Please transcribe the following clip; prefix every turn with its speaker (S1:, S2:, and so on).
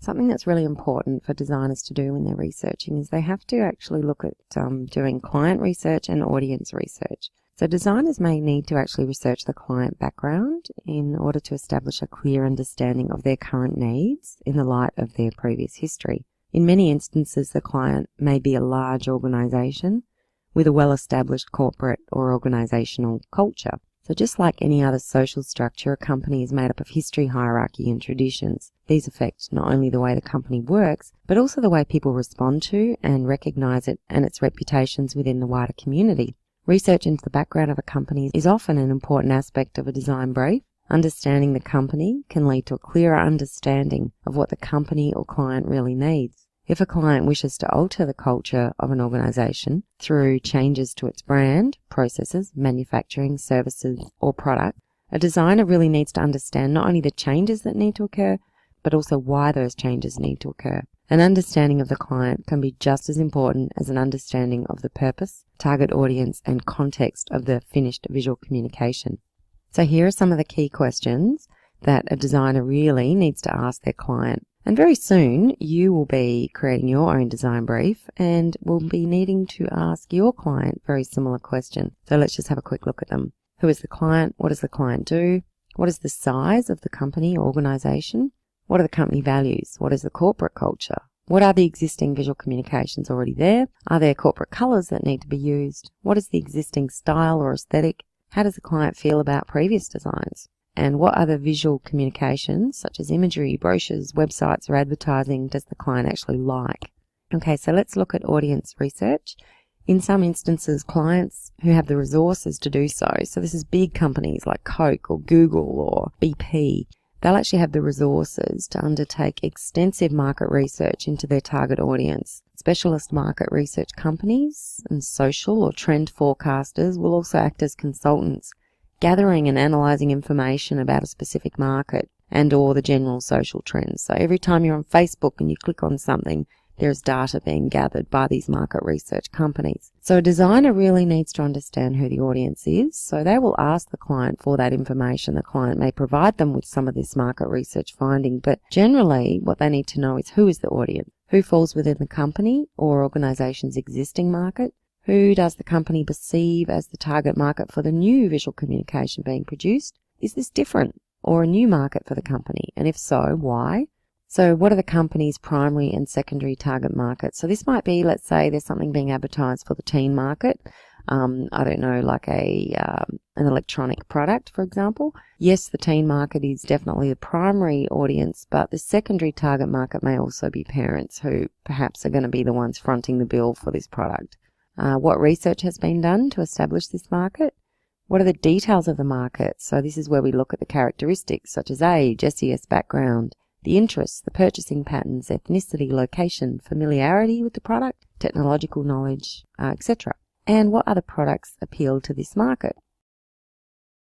S1: something that's really important for designers to do when they're researching is they have to actually look at doing client research and audience research. So designers may need to actually research the client background in order to establish a clear understanding of their current needs in the light of their previous history. In many instances, the client may be a large organisation with a well-established corporate or organisational culture. So just like any other social structure, a company is made up of history, hierarchy and traditions. These affect not only the way the company works, but also the way people respond to and recognise it and its reputations within the wider community. Research into the background of a company is often an important aspect of a design brief. Understanding the company can lead to a clearer understanding of what the company or client really needs. If a client wishes to alter the culture of an organisation through changes to its brand, processes, manufacturing, services or product, a designer really needs to understand not only the changes that need to occur, but also why those changes need to occur. An understanding of the client can be just as important as an understanding of the purpose, target audience, and context of the finished visual communication. So here are some of the key questions that a designer really needs to ask their client. And very soon you will be creating your own design brief and will be needing to ask your client very similar questions. So let's just have a quick look at them. Who is the client? What does the client do? What is the size of the company or organisation? What are the company values? What is the corporate culture? What are the existing visual communications already there? Are there corporate colours that need to be used? What is the existing style or aesthetic? How does the client feel about previous designs? And what other visual communications, such as imagery, brochures, websites or advertising, does the client actually like? Okay, so let's look at audience research. In some instances, clients who have the resources to do so this is big companies like Coke or Google or BP, they'll actually have the resources to undertake extensive market research into their target audience. Specialist market research companies and social or trend forecasters will also act as consultants, gathering and analysing information about a specific market and or the general social trends. So every time you're on Facebook and you click on something, there's data being gathered by these market research companies. So a designer really needs to understand who the audience is, so they will ask the client for that information. The client may provide them with some of this market research finding, but generally what they need to know is who is the audience, who falls within the company or organisation's existing market, who does the company perceive as the target market for the new visual communication being produced? Is this different or a new market for the company? And if so, why? So what are the company's primary and secondary target markets? So this might be, let's say there's something being advertised for the teen market. I don't know, like an electronic product, for example. Yes, the teen market is definitely the primary audience, but the secondary target market may also be parents who perhaps are going to be the ones fronting the bill for this product. What research has been done to establish this market? What are the details of the market? So this is where we look at the characteristics such as age, SES background, the interests, the purchasing patterns, ethnicity, location, familiarity with the product, technological knowledge, etc. And what other products appeal to this market?